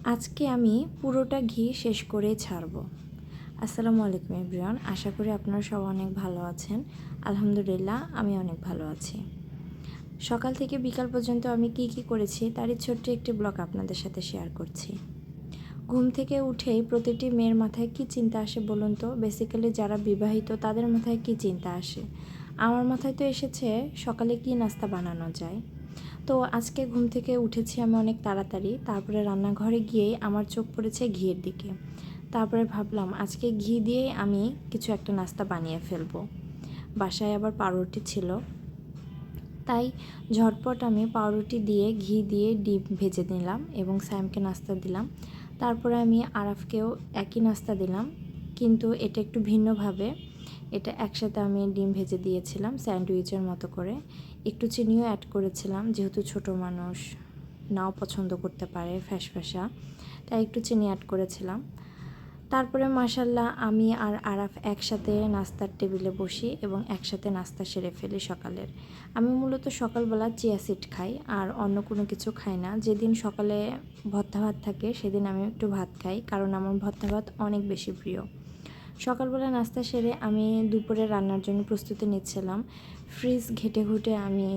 আজকে আমি পুরোটা ঘি শেষ করেই ছাড়ব। আসসালামু আলাইকুম এভরিওয়ান, আশা করি আপনারা সব অনেক ভালো আছেন। আলহামদুলিল্লাহ আমি অনেক ভালো আছি। সকাল থেকে বিকাল পর্যন্ত আমি কি করেছি তারই ছোট্ট একটি ব্লগ আপনাদের সাথে শেয়ার করছি। ঘুম থেকে উঠেই প্রতিটি মেয়ের মাথায় কি চিন্তা আসে বলুন তো? বেসিক্যালি যারা বিবাহিত তাদের মাথায় কি চিন্তা আসে? আমার মাথায় তো এসেছে সকালে কি নাস্তা বানানো যায়। তো আজকে ঘুম থেকে উঠেছি আমি অনেক তাড়াতাড়ি, তারপরে রান্নাঘরে গিয়েই আমার চোখ পড়েছে ঘিয়ের দিকে। তারপরে ভাবলাম আজকে ঘি দিয়েই আমি কিছু একটা নাস্তা বানিয়ে ফেলবো। বাসায় আবার পাউরুটি ছিল, তাই ঝটপট আমি পাউরুটি দিয়ে ঘি দিয়ে ডিম ভেজে নিলাম এবং স্যামকে নাস্তা দিলাম। তারপরে আমি আরাফকেও একই নাস্তা দিলাম, কিন্তু এটা একটু ভিন্নভাবে। এটা একসাথে আমি ডিম ভেজে দিয়েছিলাম স্যান্ডউইচের মতো করে। একটু চিনিও অ্যাড করেছিলাম, যেহেতু ছোট মানুষ নাও পছন্দ করতে পারে ফ্যাসফ্যাসা, তাই একটু চিনি অ্যাড করেছিলাম। তারপরে মাশাল্লাহ আমি আর আরাফ একসাথে নাস্তার টেবিলে বসি এবং একসাথে নাস্তা সেরে ফেলি সকালের। আমি মূলত সকালবেলা চিয়া সিড খাই আর অন্য কোনো কিছু খাই না। যেদিন সকালে ভর্তা ভাত থাকে সেদিন আমি একটু ভাত খাই, কারণ আমার ভর্তা ভাত অনেক বেশি প্রিয়। সকালবেলা নাস্তা সেরে আমি দুপুরে রান্নার জন্য প্রস্তুতি নিচ্ছিলাম। ফ্রিজ ঘেটে ঘুটে আমি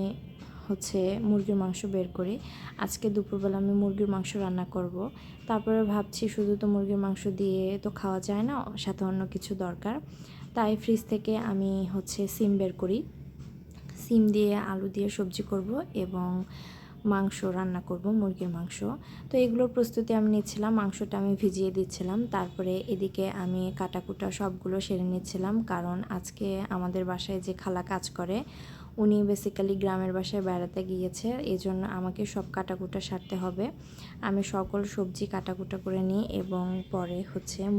মুরগির মাংস বের করি। আজকে দুপুরবেলা আমি মুরগির মাংস রান্না করব। তারপরে ভাবছি শুধু তো মুরগির মাংস দিয়ে তো খাওয়া যায় না, সাথে অন্য কিছু দরকার। তাই ফ্রিজ থেকে আমি সিম বের করি। সিম দিয়ে আলু দিয়ে সবজি করব এবং মাংস রান্না করব, মুরগির মাংস। তো এগুলোর প্রস্তুতি আমি নিচ্ছিলাম, মাংসটা আমি ভিজিয়ে দিচ্ছিলাম। তারপরে এদিকে আমি কাটাকুটা সবগুলো সেরে নিচ্ছিলাম, কারণ আজকে আমাদের বাসায় যে খালা কাজ করে উনি বেসিক্যালি গ্রামের বাসায় বেড়াতে গিয়েছে, এই জন্য আমাকে সব কাটাকুটা সারতে হবে। আমি সকল সবজি কাটাকুটা করে নিই এবং পরে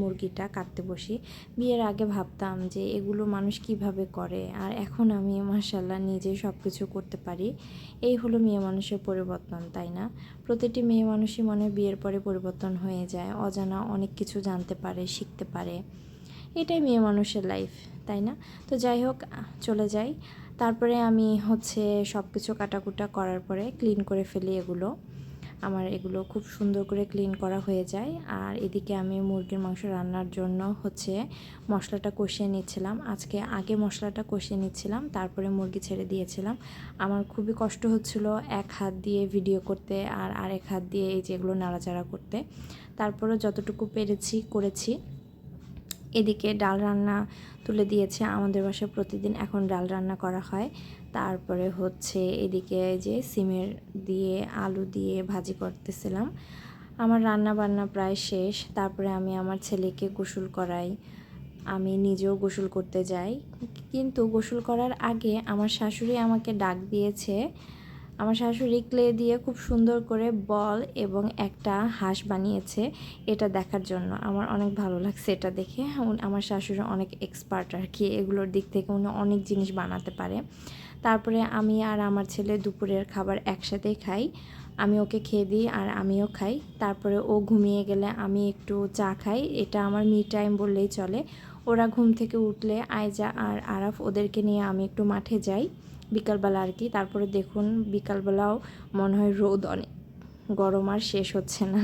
মুরগিটা কাটতে বসি। বিয়ের আগে ভাবতাম যে এগুলো মানুষ কিভাবে করে, আর এখন আমি মাশাআল্লাহ নিজেই সব কিছু করতে পারি। এই হলো মেয়ে মানুষের পরিবর্তন, তাই না? প্রতিটি মেয়ে মানুষই মনে বিয়ের পরে পরিবর্তন হয়ে যায়, অজানা অনেক কিছু জানতে পারে, শিখতে পারে। এটাই মেয়ে মানুষের লাইফ, তাই না? তো যাই হোক, চলে যাই। তারপরে আমি সব কিছু কাটাকুটা করার পরে ক্লিন করে ফেলি এগুলো। আমার এগুলো খুব সুন্দর করে ক্লিন করা হয়ে যায়। আর এদিকে আমি মুরগির মাংস রান্নার জন্য মশলাটা কষিয়ে নিচ্ছিলাম। আজকে আগে মশলাটা কষিয়ে নিচ্ছিলাম, তারপরে মুরগি ছেড়ে দিয়েছিলাম। আমার খুবই কষ্ট হচ্ছিল এক হাত দিয়ে ভিডিও করতে আর আরেক হাত দিয়ে এই যেগুলো নাড়াচাড়া করতে। তারপরে যতটুকু পেরেছি করেছি। এদিকে ডাল রান্না তুলে দিয়েছে, আমাদের বাসায় প্রতিদিন এখন ডাল রান্না করা হয়। তারপরে এদিকে যে সিমের দিয়ে আলু দিয়ে ভাজি করতেছিলাম। আমার রান্না বান্না প্রায় শেষ। তারপরে আমি আমার ছেলেকে গোসল করাই, আমি নিজেও গোসল করতে যাই। কিন্তু গোসল করার আগে আমার শাশুড়ি আমাকে ডাক দিয়েছে। আমার শাশুড়ি ক্লে দিয়ে খুব সুন্দর করে বল এবং একটা হাঁস বানিয়েছে, এটা দেখার জন্য। আমার অনেক ভালো লাগছে এটা দেখে। আমার শাশুড়ি অনেক এক্সপার্ট আর কি, এগুলোর দিক থেকে উনি অনেক জিনিস বানাতে পারে। তারপরে আমি আর আমার ছেলে দুপুরের খাবার একসাথেই খাই। আমি ওকে খেয়ে দিই আর আমিও খাই। তারপরে ও ঘুমিয়ে গেলে আমি একটু চা খাই, এটা আমার মি টাইম বললেই চলে। ওরা ঘুম থেকে উঠলে আয়জা আর আরাফ ওদেরকে নিয়ে আমি একটু মাঠে যাই বিকালবেলা আর কি। তারপরে দেখুন বিকালবেলাও মনে হয় রোদ অনেক গরম আর শেষ হচ্ছে না।